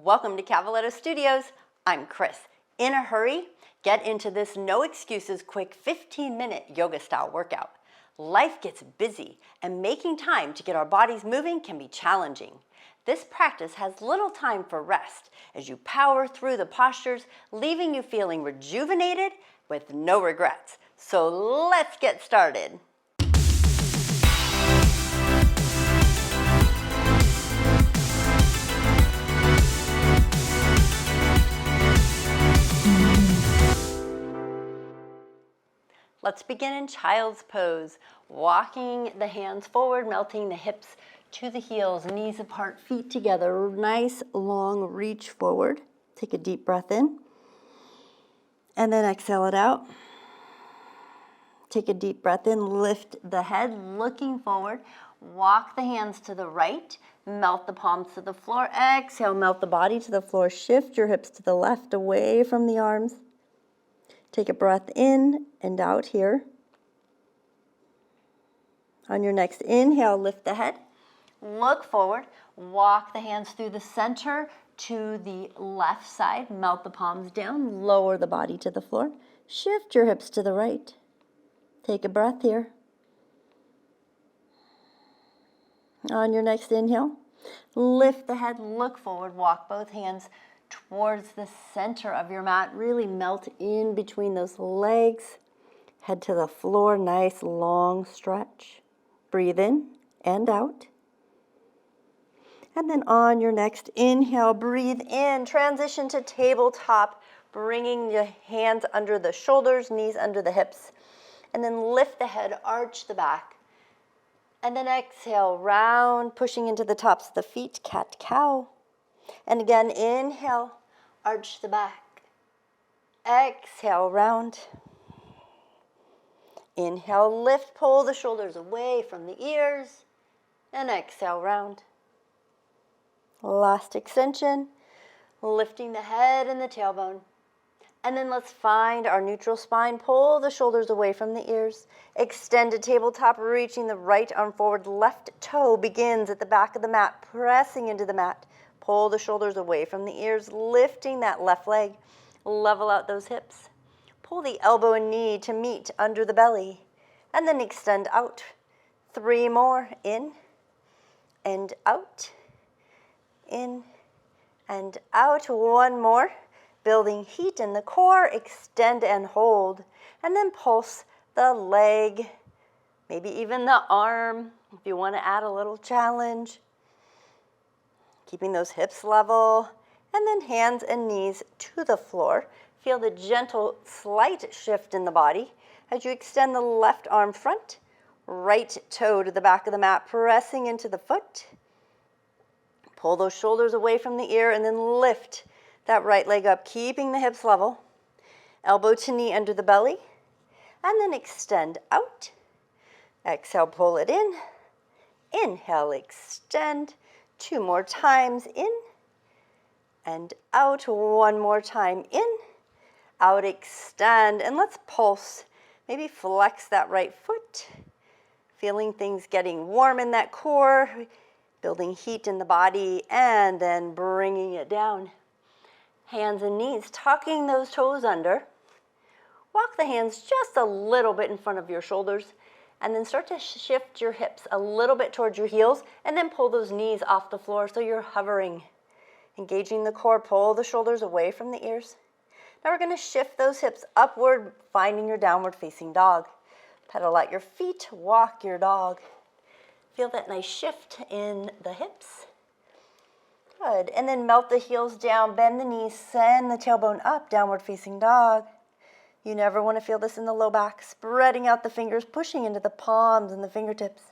Welcome to Cavaletto Studios. I'm Chris. In a hurry, get into this no excuses quick 15-minute yoga style workout. Life gets busy and making time to get our bodies moving can be challenging. This practice has little time for rest as you power through the postures, leaving you feeling rejuvenated with no regrets. So let's get started. Let's begin in child's pose, walking the hands forward, melting the hips to the heels, knees apart, feet together. Nice long reach forward. Take a deep breath in and then exhale it out. Take a deep breath in, lift the head, looking forward. Walk the hands to the right, melt the palms to the floor. Exhale, melt the body to the floor. Shift your hips to the left, away from the arms. Take a breath in and out here. On your next inhale, lift the head. Look forward. Walk the hands through the center to the left side. Melt the palms down. Lower the body to the floor. Shift your hips to the right. Take a breath here. On your next inhale, lift the head. Look forward. Walk both hands towards the center of your mat. Really melt in between those legs. Head to the floor. Nice long stretch. Breathe in and out. And then on your next inhale, breathe in. Transition to tabletop, bringing your hands under the shoulders, knees under the hips. And then lift the head, arch the back. And then exhale, round, pushing into the tops of the feet, cat-cow. And again, inhale, arch the back. Exhale, round. Inhale, lift, pull the shoulders away from the ears. And exhale, round. Last extension, lifting the head and the tailbone. And then let's find our neutral spine. Pull the shoulders away from the ears. Extended tabletop, reaching the right arm forward. Left toe begins at the back of the mat, pressing into the mat. Pull the shoulders away from the ears, lifting that left leg. Level out those hips. Pull the elbow and knee to meet under the belly. And then extend out. 3 more. In and out. In and out. 1 more. Building heat in the core. Extend and hold. And then pulse the leg. Maybe even the arm if you want to add a little challenge. Keeping those hips level, and then hands and knees to the floor. Feel the gentle, slight shift in the body as you extend the left arm front, right toe to the back of the mat, pressing into the foot. Pull those shoulders away from the ear and then lift that right leg up, keeping the hips level. Elbow to knee under the belly, and then extend out. Exhale, pull it in. Inhale, extend. 2 more times, in and out. 1 more time, in, out, extend, and let's pulse. Maybe flex that right foot, feeling things getting warm in that core, building heat in the body, and then bringing it down. Hands and knees, tucking those toes under. Walk the hands just a little bit in front of your shoulders. And then start to shift your hips a little bit towards your heels, and then pull those knees off the floor so you're hovering. Engaging the core, pull the shoulders away from the ears. Now we're going to shift those hips upward, finding your downward facing dog. Pedal out your feet, walk your dog. Feel that nice shift in the hips. Good. And then melt the heels down, bend the knees, send the tailbone up, downward facing dog. You never want to feel this in the low back. Spreading out the fingers, pushing into the palms and the fingertips.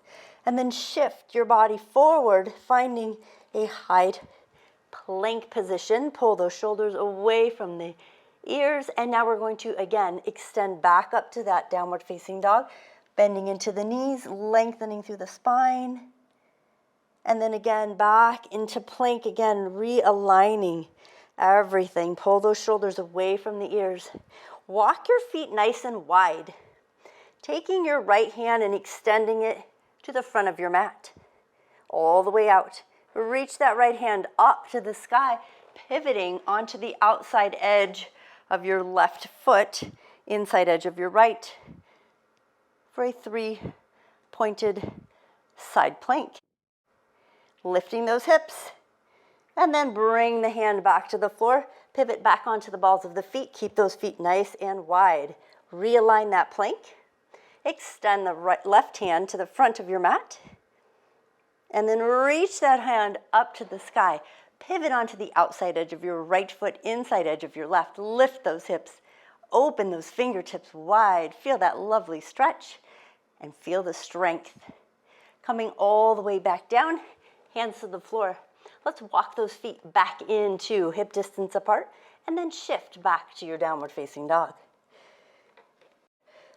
And then shift your body forward, finding a high plank position. Pull those shoulders away from the ears. And now we're going to, again, extend back up to that downward facing dog. Bending into the knees, lengthening through the spine. And then again, back into plank again, realigning everything. Pull those shoulders away from the ears. Walk your feet nice and wide, taking your right hand and extending it to the front of your mat, all the way out. Reach that right hand up to the sky, pivoting onto the outside edge of your left foot, inside edge of your right, for a 3-pointed side plank. Lifting those hips, and then bring the hand back to the floor. Pivot back onto the balls of the feet. Keep those feet nice and wide. Realign that plank. Extend the left hand to the front of your mat. And then reach that hand up to the sky. Pivot onto the outside edge of your right foot, inside edge of your left. Lift those hips. Open those fingertips wide. Feel that lovely stretch. And feel the strength. Coming all the way back down. Hands to the floor. Let's walk those feet back into hip distance apart and then shift back to your downward facing dog.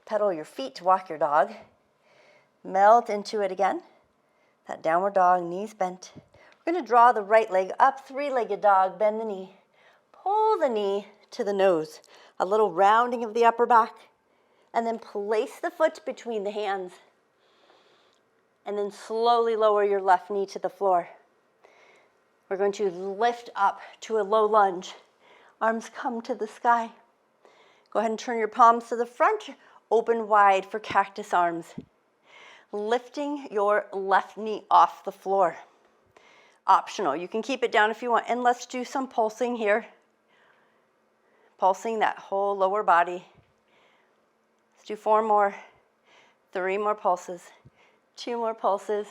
Pedal your feet to walk your dog. Melt into it again. That downward dog, knees bent. We're going to draw the right leg up, 3-legged dog, bend the knee. Pull the knee to the nose. A little rounding of the upper back. And then place the foot between the hands. And then slowly lower your left knee to the floor. We're going to lift up to a low lunge. Arms come to the sky. Go ahead and turn your palms to the front. Open wide for cactus arms. Lifting your left knee off the floor. Optional. You can keep it down if you want. And let's do some pulsing here. Pulsing that whole lower body. Let's do 4 more. 3 more pulses. 2 more pulses,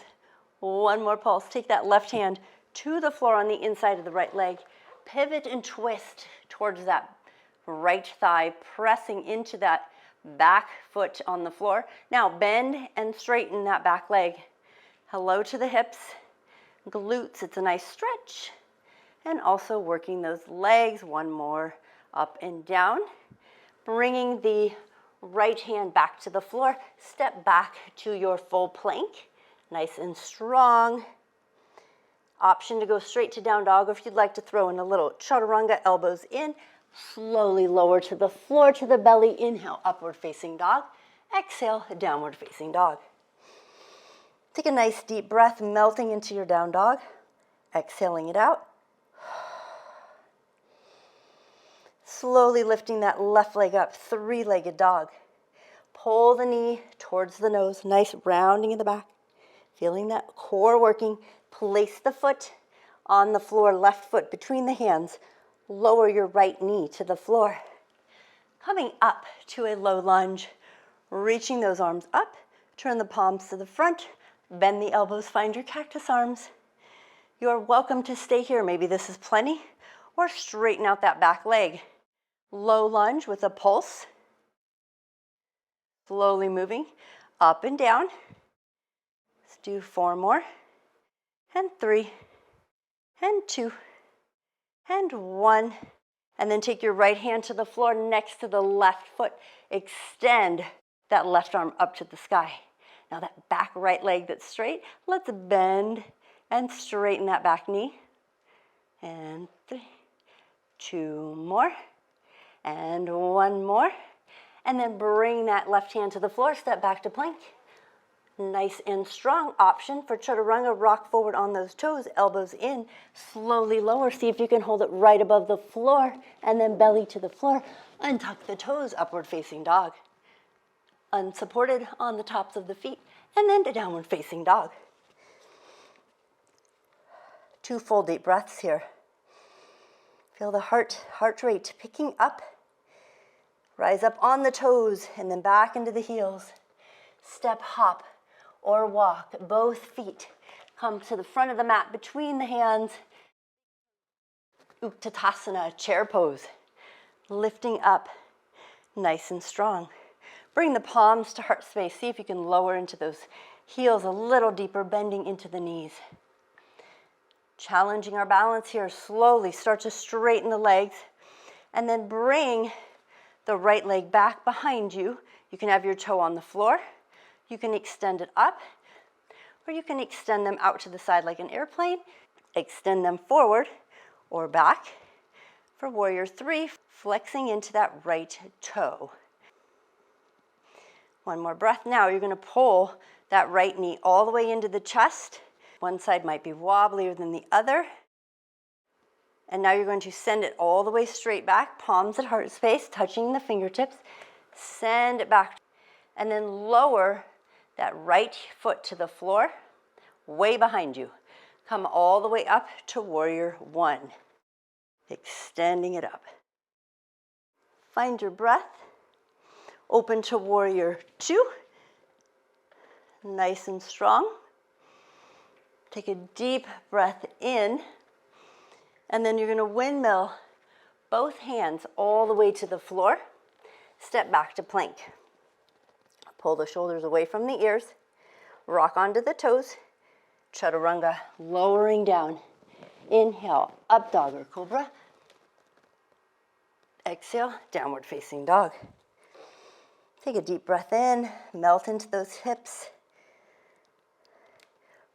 1 more pulse. Take that left hand to the floor on the inside of the right leg. Pivot and twist towards that right thigh, pressing into that back foot on the floor. Now bend and straighten that back leg. Hello to the hips, glutes. It's a nice stretch. And also working those legs. 1 more, up and down. Bringing the right hand back to the floor. Step back to your full plank. Nice and strong. Option to go straight to down dog, or if you'd like to throw in a little chaturanga, elbows in. Slowly lower to the floor, to the belly. Inhale, upward facing dog. Exhale, downward facing dog. Take a nice deep breath, melting into your down dog. Exhaling it out. Slowly lifting that left leg up, 3-legged dog. Pull the knee towards the nose, nice rounding in the back. Feeling that core working. Place the foot on the floor, left foot between the hands. Lower your right knee to the floor. Coming up to a low lunge, reaching those arms up. Turn the palms to the front. Bend the elbows, find your cactus arms. You're welcome to stay here. Maybe this is plenty. Or straighten out that back leg. Low lunge with a pulse. Slowly moving up and down. Let's do 4 more. And 3. And 2. And 1. And then take your right hand to the floor next to the left foot. Extend that left arm up to the sky. Now that back right leg that's straight, let's bend and straighten that back knee. And 3. 2 more. And 1 more. And then bring that left hand to the floor, step back to plank. Nice and strong. Option for chaturanga, rock forward on those toes, elbows in, slowly lower. See if you can hold it right above the floor, and then belly to the floor. Untuck the toes, upward facing dog. Unsupported on the tops of the feet, and then to downward facing dog. 2 full deep breaths here. Feel the heart rate picking up. Rise up on the toes and then back into the heels. Step, hop, or walk. Both feet come to the front of the mat between the hands. Utkatasana, chair pose. Lifting up, nice and strong. Bring the palms to heart space. See if you can lower into those heels a little deeper, bending into the knees. Challenging our balance here. Slowly start to straighten the legs and then bring the right leg back behind you. You can have your toe on the floor. You can extend it up, or you can extend them out to the side like an airplane. Extend them forward or back. For warrior 3, flexing into that right toe. 1 more breath. Now you're going to pull that right knee all the way into the chest. One side might be wobblier than the other. And now you're going to send it all the way straight back, palms at heart space, touching the fingertips. Send it back. And then lower that right foot to the floor, way behind you. Come all the way up to warrior one. Extending it up. Find your breath. Open to warrior two. Nice and strong. Take a deep breath in. And then you're going to windmill both hands all the way to the floor. Step back to plank. Pull the shoulders away from the ears. Rock onto the toes. Chaturanga, lowering down. Inhale, up dog or cobra. Exhale, downward facing dog. Take a deep breath in, melt into those hips.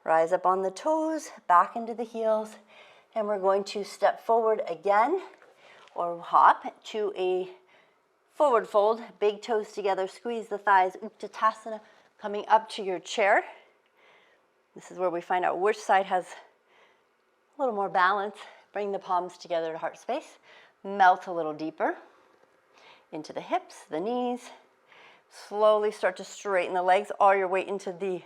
Rise up on the toes, back into the heels. And we're going to step forward again, or hop to a forward fold. Big toes together, squeeze the thighs, Uttanasana, coming up to your chair. This is where we find out which side has a little more balance. Bring the palms together to heart space. Melt a little deeper into the hips, the knees. Slowly start to straighten the legs. All your weight into the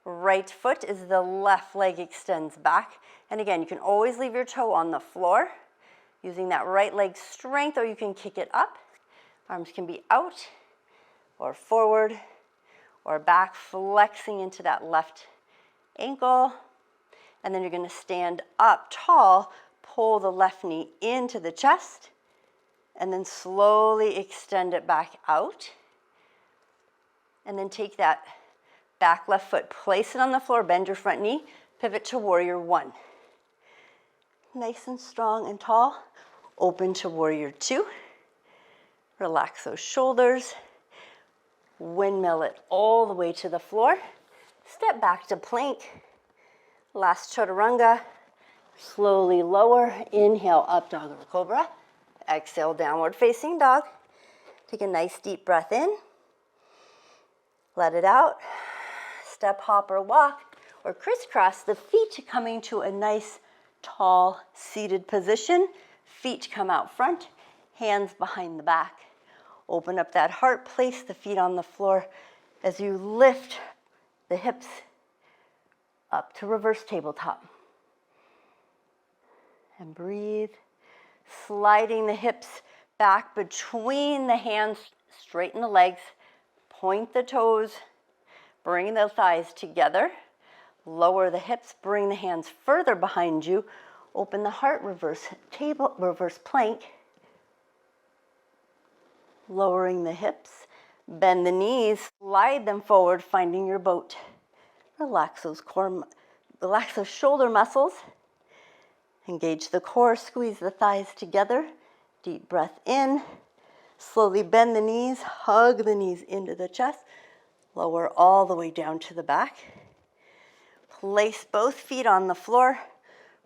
right foot as the left leg extends back. And again, you can always leave your toe on the floor using that right leg strength, or you can kick it up. Arms can be out or forward or back, flexing into that left ankle. And then you're going to stand up tall, pull the left knee into the chest, and then slowly extend it back out. And then take that back left foot, place it on the floor, bend your front knee, pivot to warrior one. Nice and strong and tall. Open to warrior two. Relax those shoulders. Windmill it all the way to the floor. Step back to plank. Last chaturanga. Slowly lower. Inhale, up dog or cobra. Exhale, downward facing dog. Take a nice deep breath in. Let it out. Step, hop, or walk, or crisscross the feet, coming to a nice, tall, seated position. Feet come out front, hands behind the back. Open up that heart, place the feet on the floor as you lift the hips up to reverse tabletop. And breathe, sliding the hips back between the hands, straighten the legs, point the toes, bring the thighs together, lower the hips, bring the hands further behind you, open the heart, reverse plank, lowering the hips, bend the knees, slide them forward, finding your boat. Relax those shoulder muscles, engage the core, squeeze the thighs together, deep breath in, slowly bend the knees, hug the knees into the chest, lower all the way down to the back. Place both feet on the floor,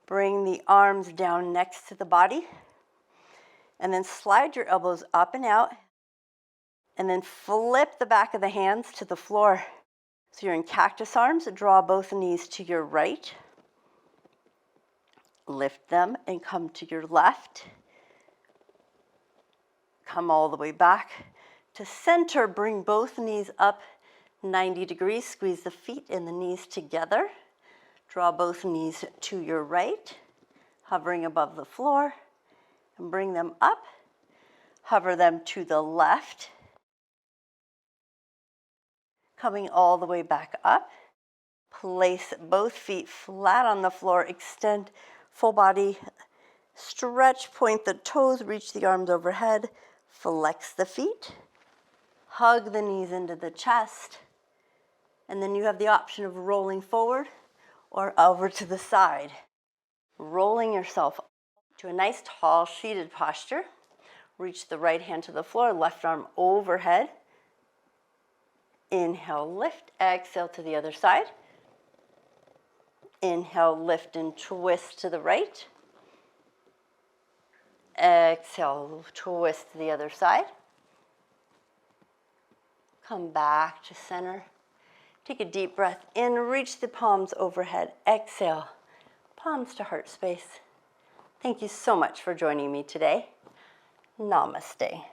bring the arms down next to the body, and then slide your elbows up and out, and then flip the back of the hands to the floor. So you're in cactus arms, draw both knees to your right, lift them and come to your left. Come all the way back to center, bring both knees up 90 degrees, squeeze the feet and the knees together. Draw both knees to your right, hovering above the floor, and bring them up. Hover them to the left, coming all the way back up. Place both feet flat on the floor, extend full body, stretch, point the toes, reach the arms overhead, flex the feet, hug the knees into the chest, and then you have the option of rolling forward or over to the side. Rolling yourself to a nice tall seated posture. Reach the right hand to the floor, left arm overhead. Inhale, lift, exhale to the other side. Inhale, lift and twist to the right. Exhale, twist to the other side. Come back to center. Take a deep breath in, reach the palms overhead. Exhale, palms to heart space. Thank you so much for joining me today. Namaste.